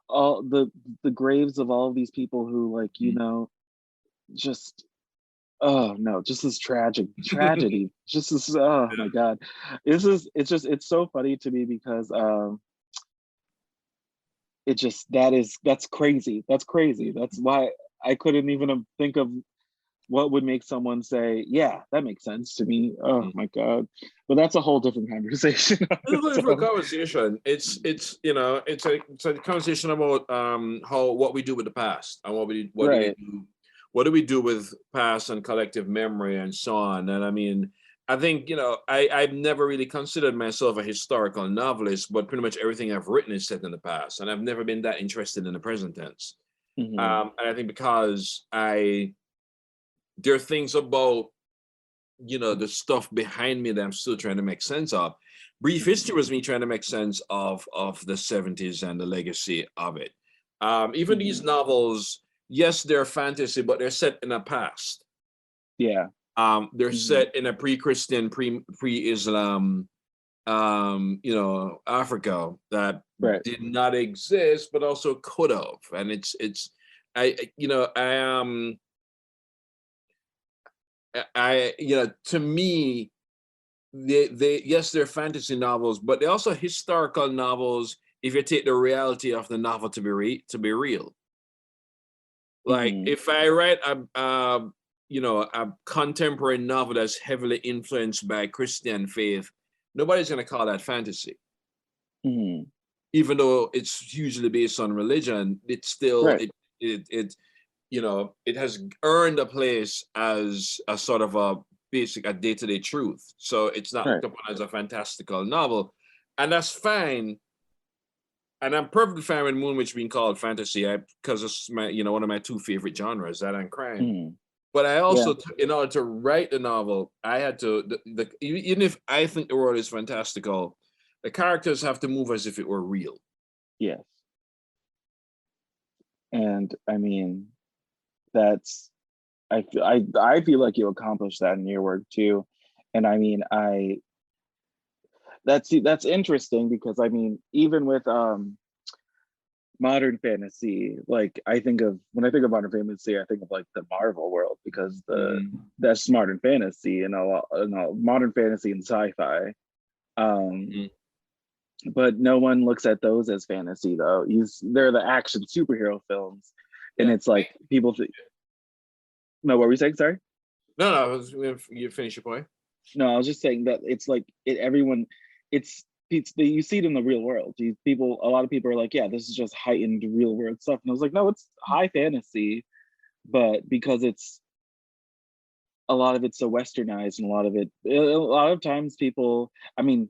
all the graves of all of these people who like just oh no, just this tragedy. Just this oh my god. It's so funny to me because it just that's crazy. That's crazy. That's why I couldn't even think of what would make someone say, yeah, that makes sense to me. Oh my god. But that's a whole different conversation. It's a different conversation. It's a conversation about how what we do with the past and Right. what do we do with past and collective memory and so on. And I mean, I think I've never really considered myself a historical novelist, but pretty much everything I've written is set in the past, and I've never been that interested in the present tense. Hmm. And I think because there are things about the stuff behind me that I'm still trying to make sense of. Brief History was me trying to make sense of the 70s and the legacy of it. Even these Hmm. novels, yes, they're fantasy, but they're set in a past. Yeah. They're Hmm. set in a pre-Christian, pre-Islam, Africa that Right. did not exist, but also could have. And to me, they yes, they're fantasy novels, but they're also historical novels if you take the reality of the novel to be real. Like Hmm. if I write a contemporary novel that's heavily influenced by Christian faith, nobody's gonna call that fantasy. Hmm. Even though it's usually based on religion, it's still Right. it has earned a place as a sort of a day-to-day truth. So it's not Right. looked upon as a fantastical novel. And that's fine. And I'm perfectly fine with Moonwitch being called fantasy because it's my, one of my two favorite genres, that and crime. Hmm. But I Yeah. also, in order to write the novel, I had to, even if I think the world is fantastical, the characters have to move as if it were real. Yes. And I mean, that's I feel like you accomplished that in your work too. And I mean, that's interesting because I mean, even with modern fantasy, like when I think of modern fantasy, I think of like the Marvel world because that's modern fantasy and modern fantasy and sci-fi. Um, Mhm. but no one looks at those as fantasy though. They're the action superhero films, and Yeah. it's like people think. No, what were we saying? Sorry. No, you finish your point. No, I was just saying that it's like everyone, you see it in the real world. These people, a lot of people are like, yeah, this is just heightened real world stuff, and I was like, no, it's high fantasy, but because it's a lot of it's so westernized, and a lot of times people, I mean,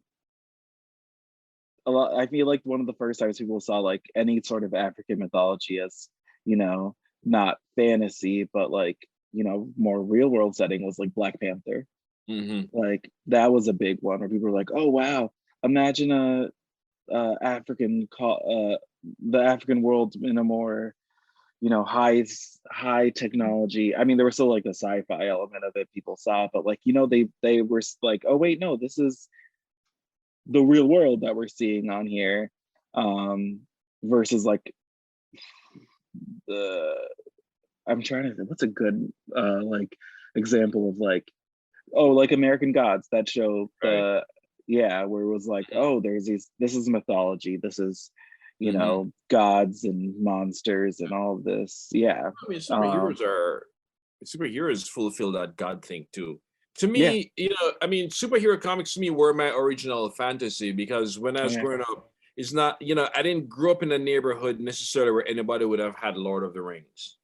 I feel like one of the first times people saw like any sort of African mythology as you know not fantasy, but like more real world setting was like Black Panther. Mm-hmm. Like that was a big one where people were like, "Oh wow, imagine the African world in a more high technology." I mean, there was still like the sci-fi element of it people saw, but like they were like, "Oh wait, no, this is the real world that we're seeing on here," versus like the I'm trying to think, what's a good like example of like like American Gods, that show, Right. yeah, where it was like, oh, this is mythology, this is Mm-hmm. gods and monsters and all of this, yeah. I mean, um superheroes fulfill that God thing too. To yeah. me, I mean, superhero comics to me were my original fantasy because when I Oh was yeah. growing up, it's not, I didn't grow up in a neighborhood necessarily where anybody would have had Lord of the Rings,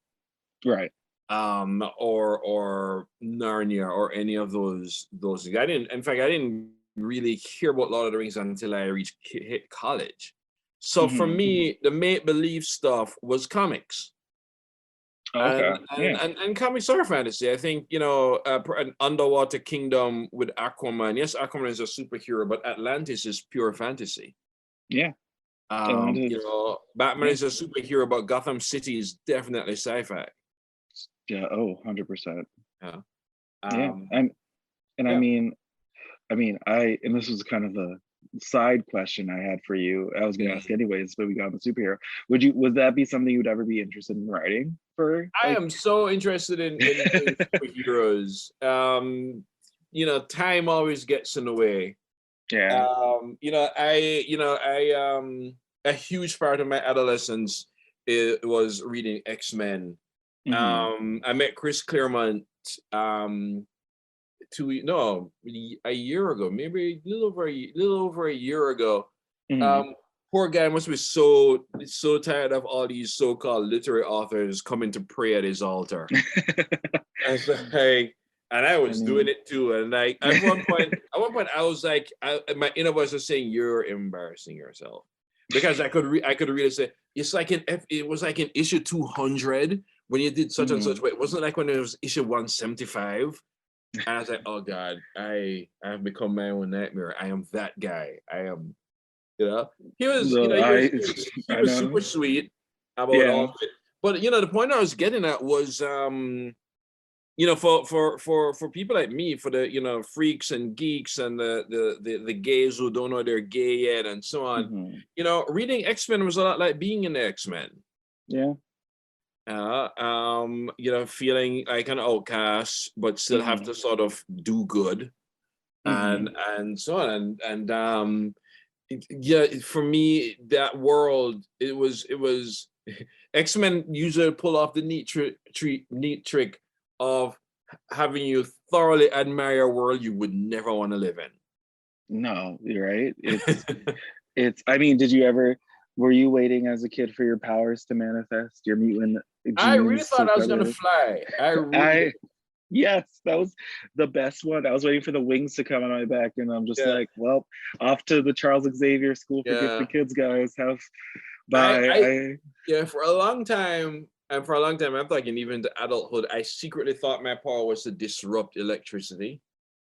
Right. or Narnia or any of those things. I didn't really hear about Lord of the Rings until I hit college. So for me, the make-believe stuff was comics. Okay. And comics are fantasy. I think, an underwater kingdom with Aquaman. Yes, Aquaman is a superhero, but Atlantis is pure fantasy. Yeah. Batman is a superhero, but Gotham City is definitely sci-fi. Yeah. Oh, 100%. Yeah. I mean, and this was kind of a side question I had for you. I was going to ask anyways, but we got on the superhero. Would that be something you would ever be interested in writing for? I am so interested in superheroes. Time always gets in the way. Yeah. A huge part of my adolescence was reading X-Men. I met Chris Claremont a year ago, maybe a little over a year ago. Poor guy must be so tired of all these so-called literary authors coming to pray at his altar. And I was doing it too. And like at one point, I was like, my inner voice was saying, "You're embarrassing yourself," because I could really say it was like in issue 200 when you did such and such. But it wasn't like when it was issue 175. And I was like, "Oh God, I have become my own nightmare. I am that guy. I am." He was, he was super sweet about all of it. But the point I was getting at was, for people like me, for the freaks and geeks and the gays who don't know they're gay yet and so on. Reading X-Men was a lot like being in the X-Men. Yeah. Feeling like an outcast, but still have to sort of do good, and so on, and for me, that world, it was X-Men usually pull off the neat trick of having you thoroughly admire a world you would never want to live in. No, you're right. It's I mean, were you waiting as a kid for your powers to manifest, your mutant genes? I really thought I was gonna fly. Yes, that was the best one. I was waiting for the wings to come on my back, and I'm just like, well, off to the Charles Xavier School for Gifted Kids, guys. Bye. For a long time, I'm talking even to adulthood, I secretly thought my power was to disrupt electricity.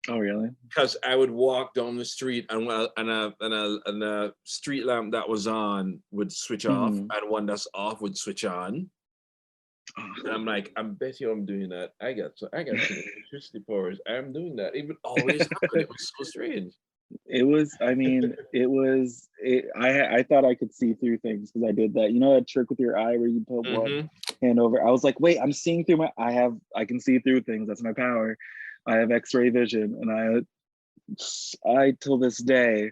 Oh, really? Because I would walk down the street and a street lamp that was on would switch off, and one that's off would switch on. And I'm like, I bet you I'm doing that. I got some electricity powers. I'm doing that. It would always happen. It was so strange. I thought I could see through things because I did that. You know that trick with your eye where you put one hand over? I was like, wait, I'm seeing through I can see through things. That's my power. I have X-ray vision, and I till this day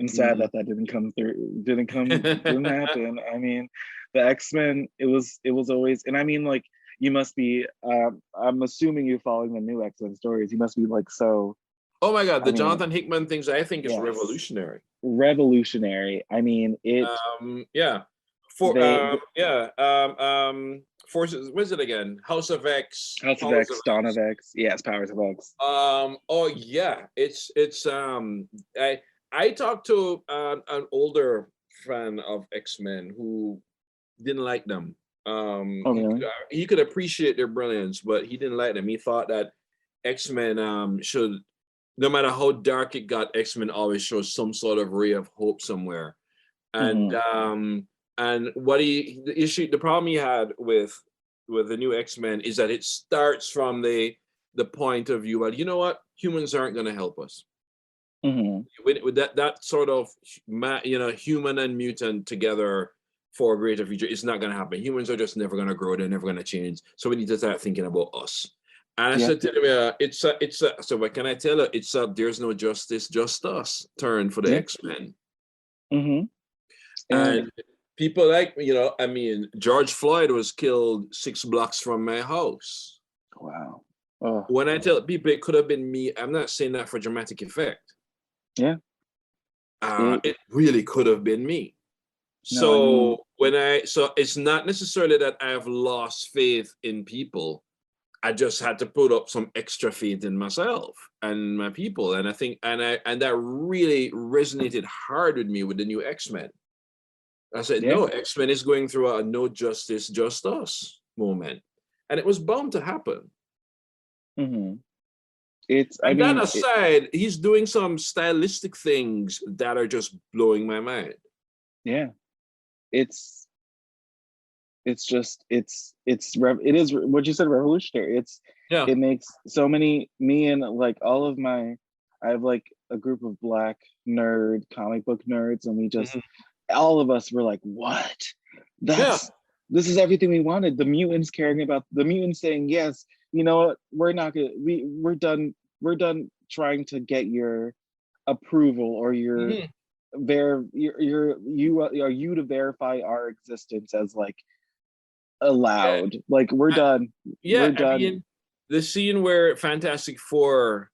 am sad that didn't come through. Didn't happen. I mean, the X-Men, it was always, and I mean, like, you must be, I'm assuming you're following the new X-Men stories. You must be like, so. Oh my God, Jonathan Hickman things I think is revolutionary. Revolutionary. I mean, it. Forces, what is it again? House of X. Dawn of X. Yes, Powers of X. I talked to an older fan of X-Men who didn't like them. Really? He could appreciate their brilliance, but he didn't like them. He thought that X-Men should, no matter how dark it got, X-Men always shows some sort of ray of hope somewhere. And the problem he had with the new X-Men is that it starts from the point of view, well, you know what, humans aren't going to help us. With that sort of human and mutant together for a greater future, it's not going to happen. Humans are just never going to grow; they're never going to change. So we need to start thinking about us. And I said to him, so what can I tell her? It's there's no justice, just us turn for the X-Men. And people like, George Floyd was killed 6 blocks from my house. Wow. When I tell people it could have been me, I'm not saying that for dramatic effect. Yeah. It really could have been me. So it's not necessarily that I have lost faith in people. I just had to put up some extra faith in myself and my people. And I think, and that really resonated hard with me with the new X-Men. I said, no, X-Men is going through a no justice, just us moment. And it was bound to happen. Mm-hmm. That aside, he's doing some stylistic things that are just blowing my mind. Yeah. It is what you said, revolutionary. It makes so many, me and like all of my, I have like a group of Black nerd comic book nerds, and we just all of us were like, what? This is everything we wanted. The mutants caring about the mutants saying, yes, you know what, we're not gonna we're done trying to get your approval or your you to verify our existence as like allowed. Like we're done. We're done. Mean, the scene where Fantastic Four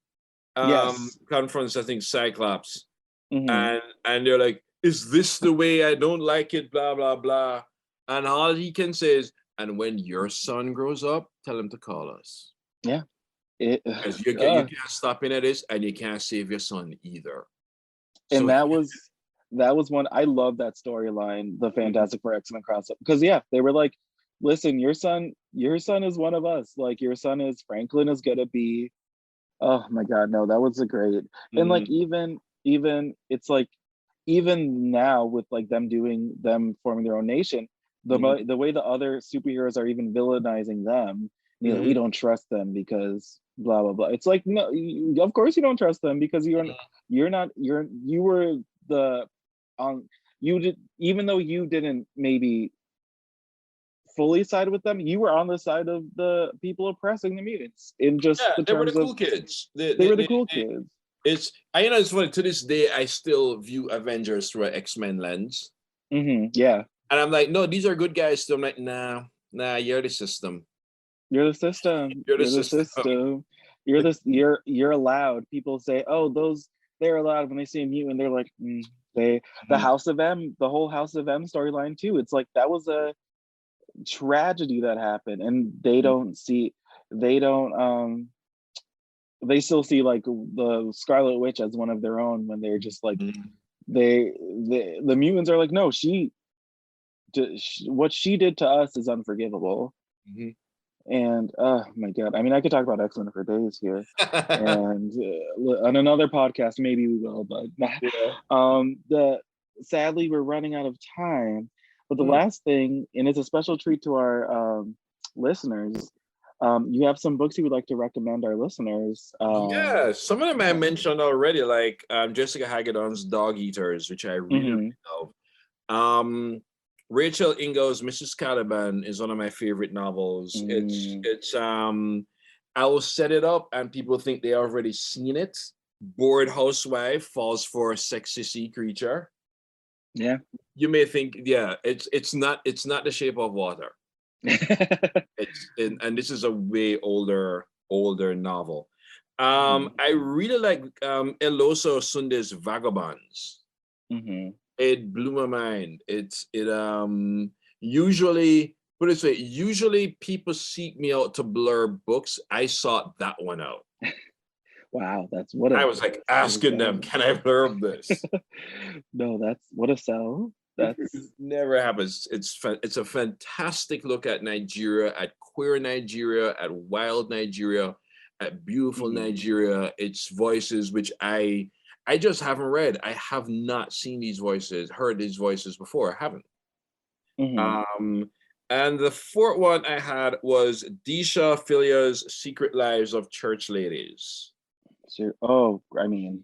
confronts, I think, Cyclops, and they're like, is this the way? I don't like it, blah blah blah. And all he can say is, and when your son grows up, tell him to call us. Yeah. Because you can't stop in at this, and you can't save your son either. And so, that was one, I love that storyline, the Fantastic Four X-Men crossover, because they were like, listen, your son is one of us. Like your son is Franklin is gonna be, oh my god, no, that was a great. And like even it's like even now with like them forming their own nation, the way the other superheroes are even villainizing them, you know, we don't trust them because blah blah blah. It's like, no, of course you don't trust them because you were the you did, even though you didn't maybe fully side with them, you were on the side of the people oppressing the mutants in just the they were terms the cool kids. They were the cool kids. It's funny, to this day I still view Avengers through an X-Men lens. Yeah. And I'm like, no, these are good guys. So I'm like, nah, you're the system. You're the system. You're the system. You're allowed. People say, oh, they're allowed when they see a mutant. They're like, the House of M, the whole House of M storyline too. It's like that was a tragedy that happened, and they still see like the Scarlet Witch as one of their own when they're just like the mutants are like, no, what she did to us is unforgivable. And oh my god, I mean, I could talk about X-Men for days here. And on another podcast maybe we will, but sadly we're running out of time. But the last thing, and it's a special treat to our listeners, you have some books you would like to recommend our listeners. Some of them I mentioned already, like Jessica Hagedorn's Dog Eaters, which I really love. Rachel Ingalls' Mrs. Caliban is one of my favorite novels. It's I will set it up and people think they already seen it. Bored housewife falls for a sexy sea creature. Yeah. You may think, it's not The Shape of Water. And this is a way older novel. I really like Eloso Sunde's Vagabonds. It blew my mind. Usually people seek me out to blur books. I sought that one out. Wow, I was like asking them, can I blurb this? No, that's what a sell. That's never happens. It's a fantastic look at Nigeria, at queer Nigeria, at wild Nigeria, at beautiful Nigeria. It's voices which I just haven't read. I have not seen these voices, heard these voices before. I haven't. And the fourth one I had was Disha Filia's Secret Lives of Church Ladies. I mean,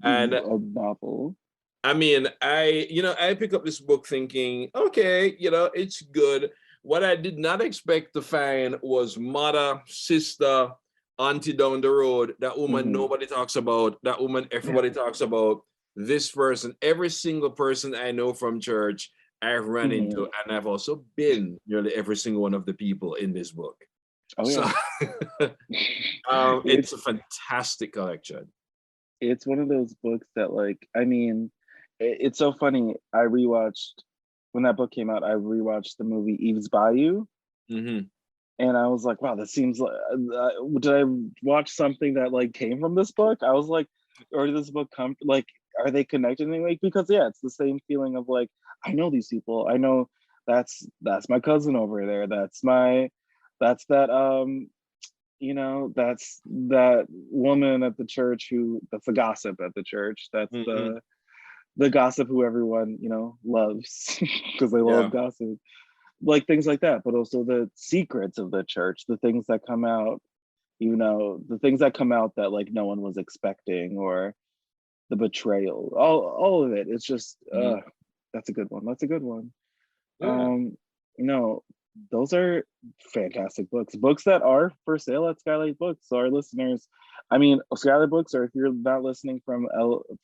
and a novel. I mean, I pick up this book thinking, okay, it's good. What I did not expect to find was mother, sister, auntie down the road, that woman nobody talks about, that woman everybody talks about, this person, every single person I know from church, I've run into, and I've also been nearly every single one of the people in this book. It's a fantastic collection. It's one of those books that, like, I mean, it's so funny. When that book came out, I rewatched the movie Eve's Bayou. And I was like, wow, this seems like, did I watch something that like came from this book? I was like, or did this book come, like, are they connected in any way? Because it's the same feeling of like, I know these people. I know that's my cousin over there. That's that that's that woman at the church that's the gossip at the church. That's Mm-hmm. the gossip who everyone, loves because they Yeah. love gossip. Like things like that, but also the secrets of the church, the things that come out, the things that come out that like no one was expecting, or the betrayal, all of it. It's just Mhm. that's a good one. That's a good one. Yeah. No, those are fantastic books that are for sale at Skylight Books. So our listeners, I mean, Skylight Books, or if you're not listening from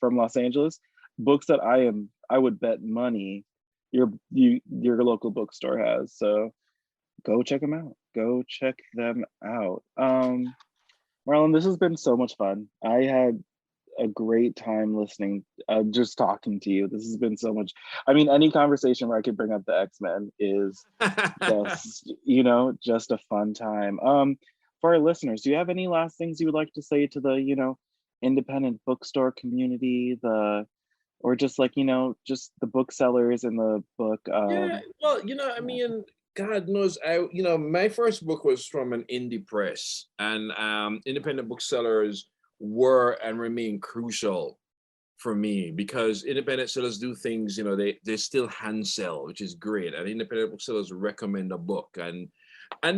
Los Angeles, books that I would bet money your local bookstore has. So go check them out. Go check them out. Marlon, this has been so much fun. I had a great time listening, just talking to you. This has been so much. I mean, any conversation where I could bring up the X-Men is just, just a fun time. For our listeners, do you have any last things you would like to say to the, independent bookstore community, or just like, just the booksellers and the book? Yeah, well, I Yeah. mean, God knows, my first book was from an indie press, and independent booksellers were and remain crucial for me, because independent sellers do things, they still hand sell, which is great, and independent booksellers recommend a book, and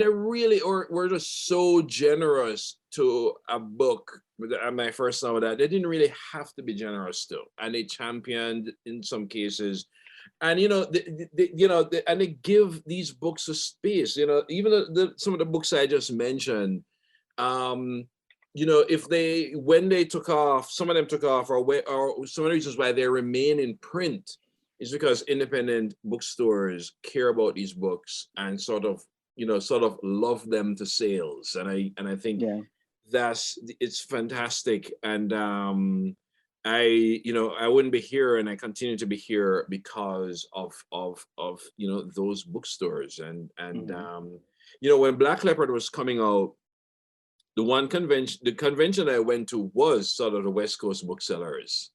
they really, or were just so generous to a book. At my first novel, that they didn't really have to be generous to, and they championed in some cases, and and they give these books a space. Even some of the books I just mentioned, um, if when they took off, some of them took off, or some of the reasons why they remain in print is because independent bookstores care about these books and sort of love them to sales, and I think Yeah. it's fantastic. And I wouldn't be here, and I continue to be here because of those bookstores. And Mhm. when Black Leopard was coming out, the convention I went to was sort of the West Coast Booksellers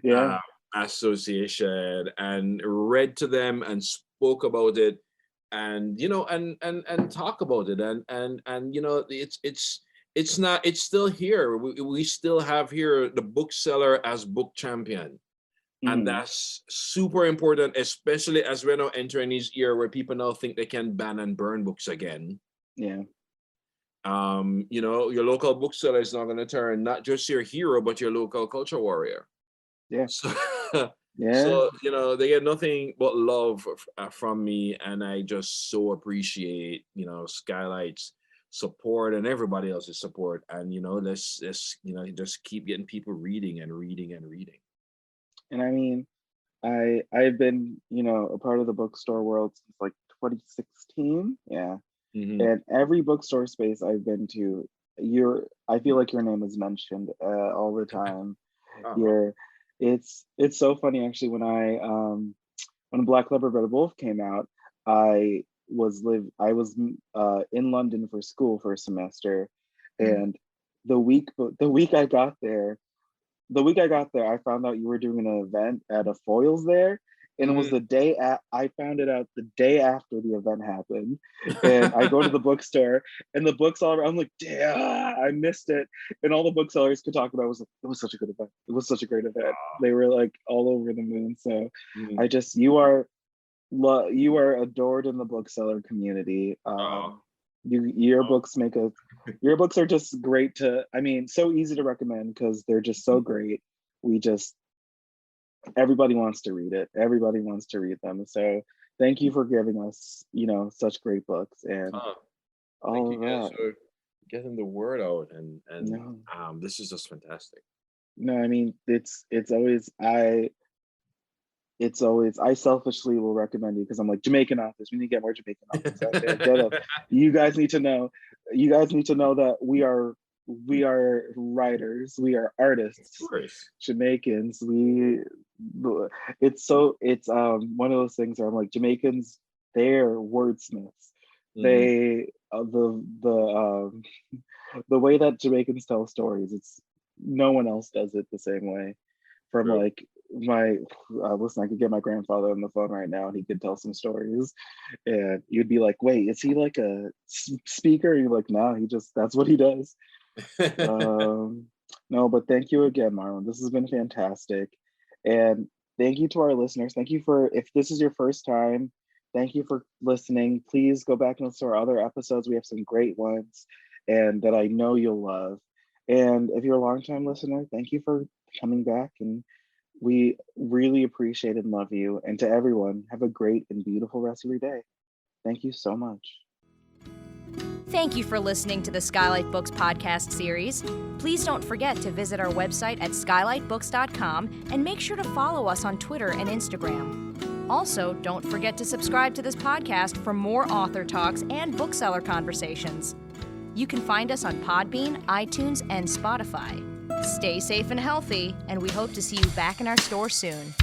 Yeah. uh, Association, and read to them and spoke about it, and and talk about it, and it's still here. We still have here the bookseller as book champion, and Mhm. that's super important, especially as we're now entering this year where people now think they can ban and burn books again. Yeah. Your local bookseller is not going to turn not just your hero but your local culture warrior. Yeah. So Yeah. so they get nothing but love from me, and I just so appreciate Skylight's support and everybody else's support, and let's just keep getting people reading and reading and reading. And I mean, I've been, a part of the bookstore world since like 2016. Yeah. Mm-hmm. And every bookstore space I've been to, I feel like your name is mentioned all the time. Uh-huh. You're it's so funny actually. When Black Leopard Red Wolf came out, I was in London for school for a semester, Mm-hmm. and the week I got there, I found out you were doing an event at a Foils there, and it was Mm-hmm. I found it out the day after the event happened, and I go to the bookstore, and the books all around. I'm like, damn, I missed it, and all the booksellers could talk about was like, it was such a good event. It was such a great event. They were like all over the moon. So, Mhm. I just you are adored in the bookseller community. Oh, Your books your books are just great to, I mean, so easy to recommend because they're just so great. We just Everybody wants to read it. Everybody wants to read them. So thank you for giving us, such great books and oh, thank all you of guys that. for getting the word out, and No, this is just fantastic. no, I mean it's always I selfishly will recommend you because I'm like Jamaican authors. We need to get more Jamaican authors out there. Get up. You guys need to know. You guys need to know that we are writers. We are Of artists. course. Jamaicans. It's one of those things where I'm like Jamaicans. They're wordsmiths. Mm-hmm. They the way that Jamaicans tell stories. It's no one else does it the same way. From True. like my listen, I could get my grandfather on the phone right now and he could tell some stories, and you'd be like, wait, is he like a speaker? And you're like, no, that's what he does. No, but thank you again, Marlon. This has been fantastic. And thank you to our listeners. Thank you if this is your first time, thank you for listening. Please go back and listen to our other episodes. We have some great ones and that I know you'll love. And if you're a longtime listener, thank you for coming back. And we really appreciate and love you. And to everyone, have a great and beautiful rest of your day. Thank you so much. Thank you for listening to the Skylight Books podcast series. Please don't forget to visit our website at skylightbooks.com and make sure to follow us on Twitter and Instagram. Also, don't forget to subscribe to this podcast for more author talks and bookseller conversations. You can find us on Podbean, iTunes, and Spotify. Stay safe and healthy, and we hope to see you back in our store soon.